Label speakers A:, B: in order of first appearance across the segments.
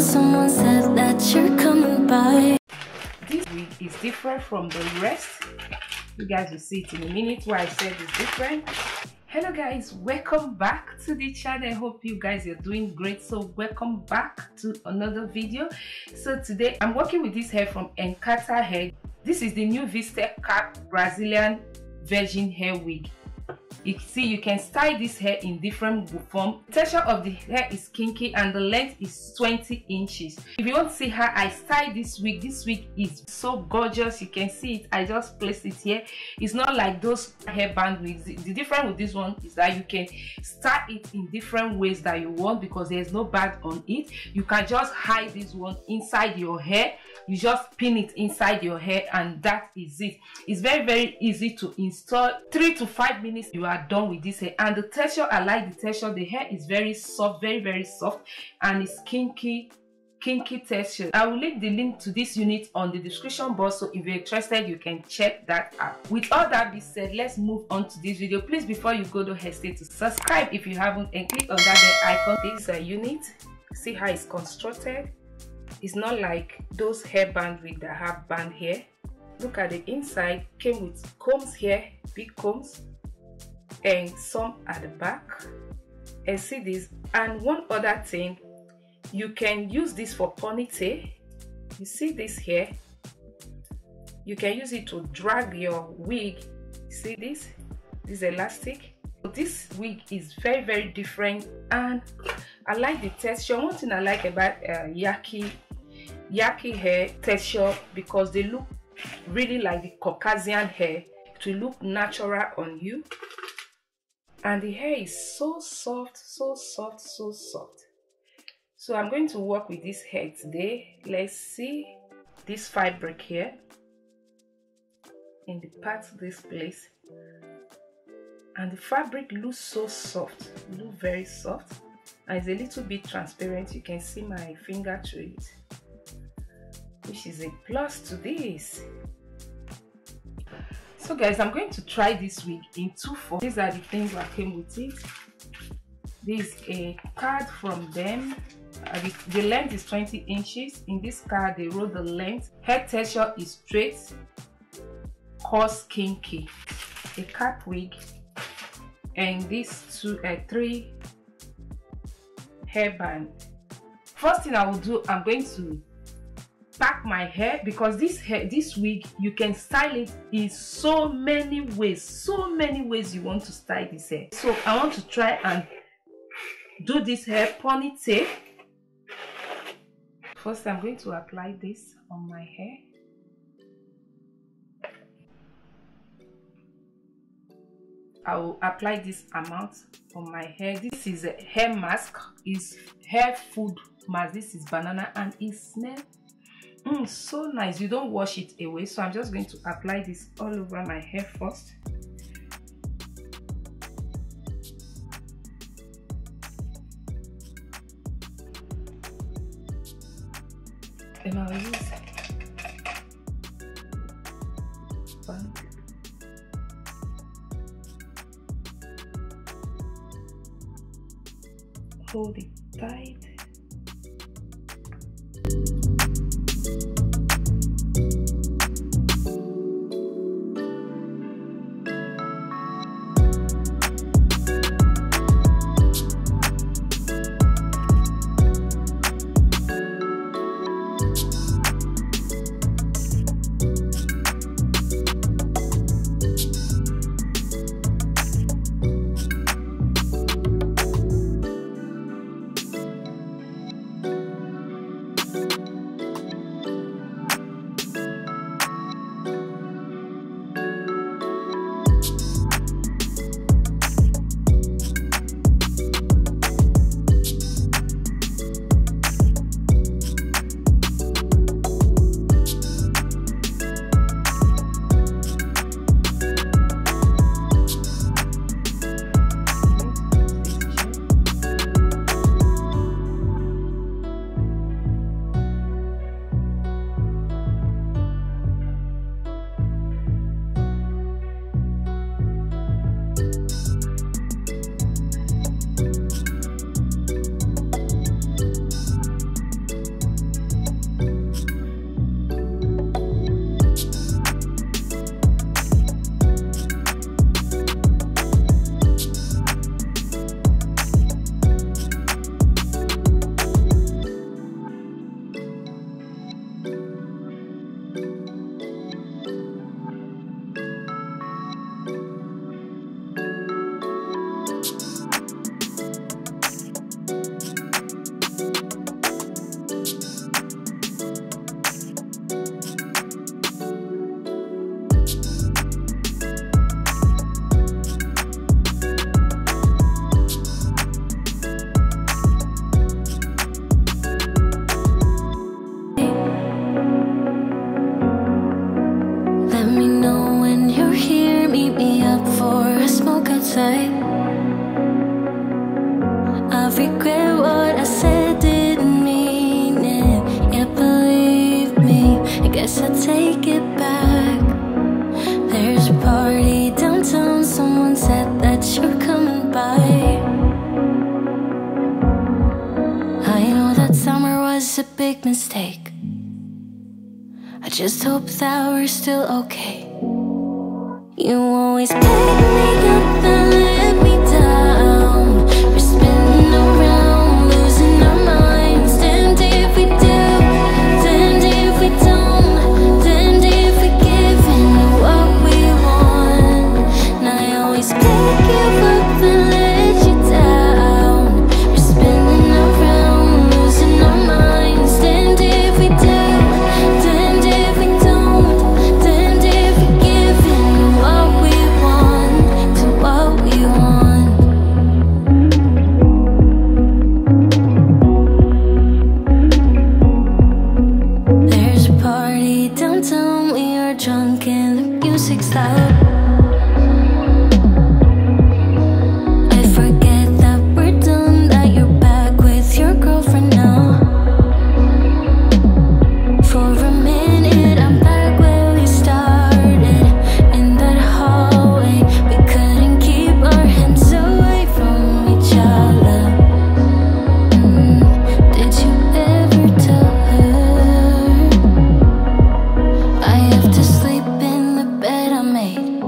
A: someone said that you're coming by.
B: This wig is different from the rest. You guys will see it in a minute why I said it's different. Hello guys, welcome back to the channel. I hope you guys are doing great. So welcome back to another video. So today I'm working with this hair from GENNA hair. This is the new Vista Cap Brazilian virgin hair wig. You see, you can style this hair in different form. The texture of the hair is kinky and the length is 20 inches. If you want to see how I style this wig is so gorgeous. You can see it. I just placed it here. It's not like those headband wigs. The difference with this one is that you can style it in different ways that you want because there's no bag on it. You can just hide this one inside your hair. You just pin it inside your hair and that is it. It's very easy to install. 3 to 5 minutes you are done with this hair. And the texture, I like the texture. The hair is very soft, very soft, and it's kinky texture. I will leave the link to this unit on the description box, so if you're interested you can check that out. With all that being said, let's move on to this video. Please, before you go, don't hesitate to subscribe if you haven't and click on that icon. This is a unit. See how it's constructed. It's not like those hairband wigs that have band hair. Look at the inside. Came with combs here, big combs, and some at the back. And see this. And one other thing, you can use this for ponytail. You see this here? You can use it to drag your wig. See this? This elastic. This wig is very different, and I like the texture. One thing I like about yaki hair texture, because they look really like the Caucasian hair. It will look natural on you, and the hair is so soft. So I'm going to work with this hair today. Let's see this fabric here in the part of this place, and the fabric looks so soft, look very soft, and it's a little bit transparent. You can see my finger through it, which is a plus to this. So guys, I'm going to try this wig in 2 forms. These are the things that came with it. This is a card from them. The length is 20 inches. In this card they wrote the length. Hair texture is straight, coarse, kinky. A cap wig, and these 3 hairband. First thing I will do, I'm going to pack my hair, because this wig you can style it in so many ways you want to style this hair. So I want to try and do this hair ponytail. First I'm going to apply this on my hair. I will apply this amount on my hair. This is a hair mask, is hair food mask. This is banana, and it smells so nice. You don't wash it away. So I'm just going to apply this all over my hair first. And I'll use band. Hold it tight.
A: big mistake. I just hope that we're still okay. You always pick me up and let me down. We're spinning around, losing our minds. Damned if we do, damned if we don't, damned if we give in to what we want. And I always pick you up and let you down. We're spinning around, losing our minds. Damned if we do, damned if we don't, damned if we give in to what we want, to what we want. There's a party downtown, we are drunk and the music's loud. I forget that we're done, that you're back with your girlfriend now. For a minute I'm back where we started, in that hallway. We couldn't keep our hands away from each other. Did you ever tell her I have to sleep in the bed I made?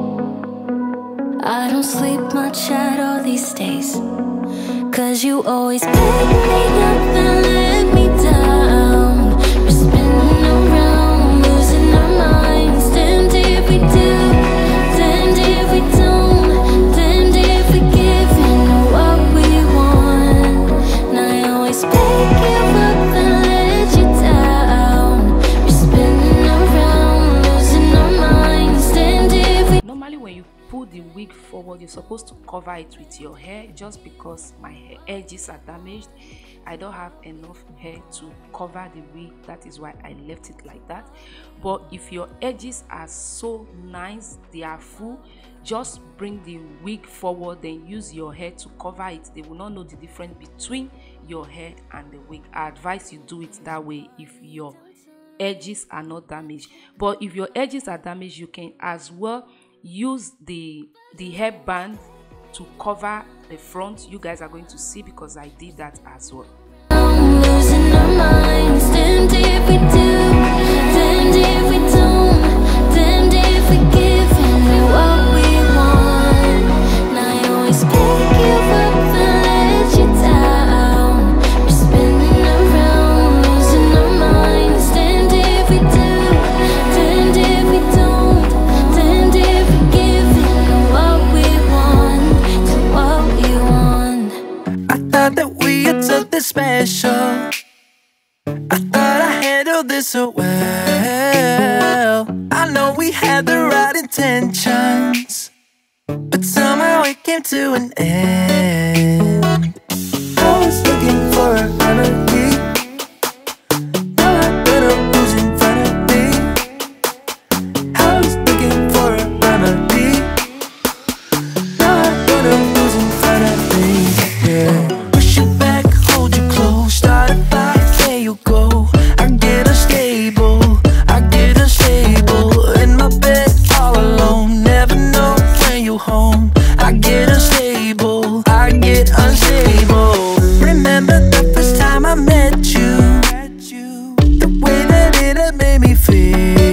A: I don't sleep much at all these days, 'cause you always pick me up and let me down. We're spinning around, losing our minds. Damned if we do, damned if we don't, damned if we give in to what we want. And I always pick you up and let you down. We're spinning around, losing our minds. Damned if we.
B: Normally when you pull the wig forward, you're supposed to cover it with your hair. Just because my hair edges are damaged, I don't have enough hair to cover the wig. That is why I left it like that. But if your edges are so nice, they are full, just bring the wig forward, then use your hair to cover it. They will not know the difference between your hair and the wig. I advise you do it that way if your edges are not damaged. But if your edges are damaged, you can as well use the headband to cover the front. You guys are going to see, because I did that as well.
A: Losing our minds. Damned if we do, damned if we don't, damned if we give in to what we want. And I always pick you up and let you down. We're spinning around, losing our minds. Damned if we do, damned if we don't, damned if we give in to what we want, to what we want.
C: I thought that we had something special. I thought I handled this so well. I know we had the right intentions, but somehow it came to an end. I was looking for a remedy. Now I better who's in front of me. I was looking for a remedy. Now I better who's in front of me. Yeah. Push you back, hold you close, start a fight, there you go. I get unstable, I get unstable. In my bed all alone, never know when you home. I get unstable, I get unstable. Remember the first time I met you, the way that it had made me feel.